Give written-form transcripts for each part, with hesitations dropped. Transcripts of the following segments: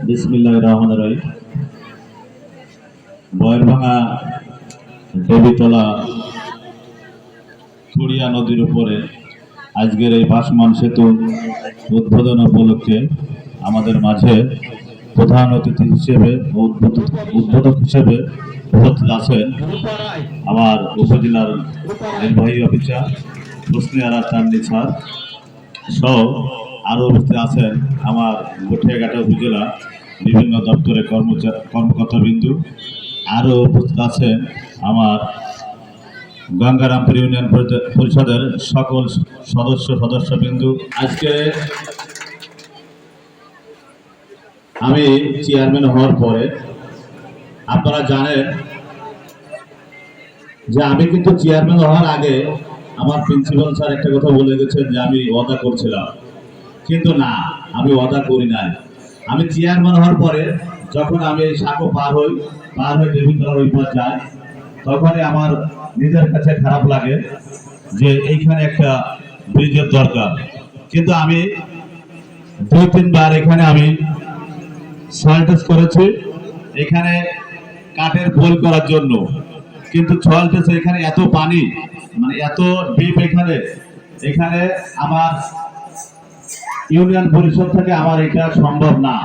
বিসমিল্লাহির রহমানির রহিম। বয়েরভাঙা দেবীতলা থুড়িয়া নদীর উপরে আজকের এই ভাসমান সেতু উদ্বোধন উপলক্ষে আমাদের মাঝে প্রধান অতিথি হিসেবে উদ্বোধক হিসেবে উপস্থিত আছেন আমার উপজেলার নির্বাহী অফিসার হোসনে আরা চান্দি স্যার সহ আরও উপস্থিত আছেন আমার গঠিয়াঘাটা উপজেলা বিভিন্ন দপ্তরের কর্মকর্তাবৃন্দ। আরও উপস্থিত আছেন আমার গঙ্গারামপুর ইউনিয়ন পরিষদের সকল সদস্যবৃন্দ। আজকে আমি চেয়ারম্যান হওয়ার পরে আপনারা জানেন যে আমি কিন্তু চেয়ারম্যান হওয়ার আগে আমার প্রিন্সিপাল স্যার একটা কথা বলে গেছেন যে আমি ওয়াদা করছিলাম, কিন্তু না, আমি ওয়াদা করি নাই। আমি চেয়ারম্যান হওয়ার পরে যখন আমি এই সাঁকো পার হই দেবীতলার ওই পার যাই, তখনই আমার নিজের কাছে খারাপ লাগে যে এইখানে একটা ব্রিজের দরকার। কিন্তু আমি 2-3 বার এখানে আমি সয়েল টেস্ট করেছি এখানে কাঠের পোল করার জন্য, কিন্তু সয়েল টেস্ট এখানে এত পানি, মানে এত ডিপ এখানে আমার ইউনিয়ন পরিষদ থেকে আমার এটা সম্ভব না।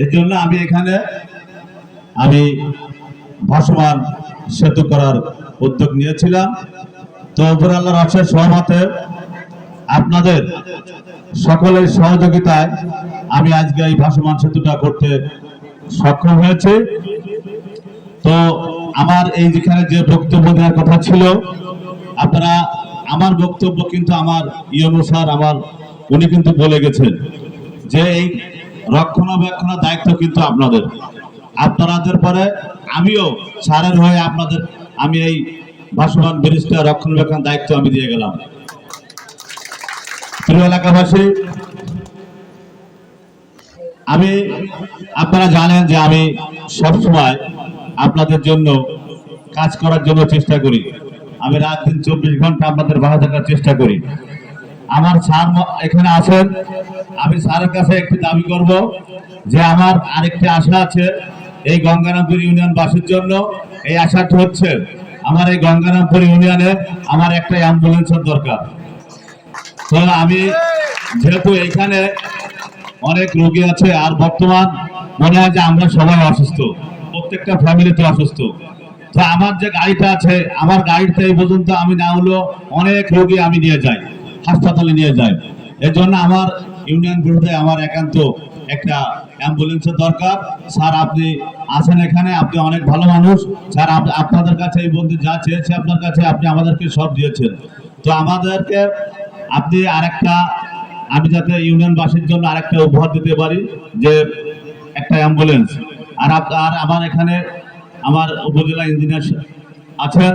এর জন্য আমি এখানে ভাসমান সেতু করার উদ্যোগ নিয়েছিলাম। তো উপরে আল্লাহর অশেষ সহমতে আপনাদের সকলের সহযোগিতায় আমি আজকে এই ভাসমান সেতুটা করতে সক্ষম হয়েছে। তো আমার এই যেখানে যে বক্তব্য দেওয়ার কথা ছিল, আপনারা আমার বক্তব্য কিন্তু আমার ইউনো স্যার উনি কিন্তু বলে গেছেন যে এই রক্ষণাবেক্ষণের দায়িত্ব কিন্তু আপনাদের পরে আমিও স্যারের হয়ে আমি এই ভাসমান ব্রিজটা রক্ষণাবেক্ষণ দায়িত্ব আমি দিয়ে গেলাম। প্রিয় এলাকাবাসী, আপনারা জানেন যে আমি সবসময় আপনাদের জন্য কাজ করার জন্য চেষ্টা করি। আমি রাত দিন 24 ঘন্টা আপনাদের ভালো থাকার চেষ্টা করি। আমার স্যার এখানে আছেন, আমি স্যারের কাছে একটি দাবি করব যে আমার আরেকটি আশা আছে এই গঙ্গারামপুর ইউনিয়নবাসীর জন্য। এই আশাটি হচ্ছে আমার এই গঙ্গারামপুর ইউনিয়নে আমার একটা অ্যাম্বুলেন্সের দরকার। তো আমি যেহেতু এখানে অনেক রোগী আছে, আর বর্তমান মনে হয় যে আমরা সবাই অসুস্থ, প্রত্যেকটা ফ্যামিলিতে অসুস্থ। তো আমার যে গাড়িটা আছে, আমার গাড়িতে এই পর্যন্ত আমি না হলেও অনেক রোগী আমি নিয়ে যাই, হাসপাতালে নিয়ে যাই। এর জন্য আমার ইউনিয়ন পরিষদে আমার একান্ত একটা অ্যাম্বুলেন্সের দরকার। স্যার আপনি আছেন এখানে, আপনি অনেক ভালো মানুষ স্যার, আপনাদের কাছে এই বন্ধু যা চেয়েছে আপনার কাছে, আপনি আমাদেরকে সব দিয়েছেন। তো আমাদেরকে আপনি আমি যাতে ইউনিয়নবাসীর জন্য আরেকটা উপহার দিতে পারি, যে একটা অ্যাম্বুলেন্স। আর আমার এখানে আমার উপজেলা ইঞ্জিনিয়ার আছেন,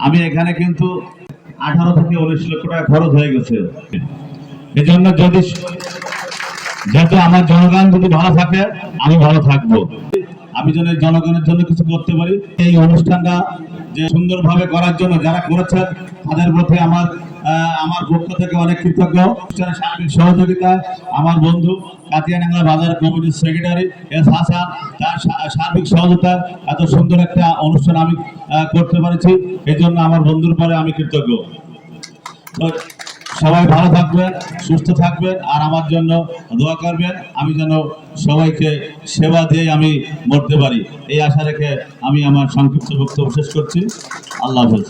আমি এখানে কিন্তু 18 থেকে 19 লক্ষ টাকা খরচ হয়ে গেছে। এই জন্য যেহেতু আমার জনগণ যদি ভালো থাকে আমি ভালো থাকবো, আমি যেন জনগণের জন্য কিছু করতে পারি। এই অনুষ্ঠানটা যে সুন্দরভাবে করার জন্য যারা করেছেন তাদের প্রতি আমার পক্ষ থেকে অনেক কৃতজ্ঞ। সার্বিক সহযোগিতা আমার বন্ধু কাতিয়ানাঙ্গা বাজার কমিটির সেক্রেটারি এস হাসান, তার সার্বিক সহযোগিতা এত সুন্দর একটা অনুষ্ঠান আমি করতে পারছি, এই জন্য আমার বন্ধুর পরে আমি কৃতজ্ঞ। সবাই ভালো থাকবেন, সুস্থ থাকবেন, আর আমার জন্য দোয়া করবেন, আমি যেন সবাইকে সেবা দিয়ে আমি মরতে পারি, এই আশা রেখে আমি আমার সংক্ষিপ্ত বক্তব্য শেষ করছি। আল্লাহ হাফেজ।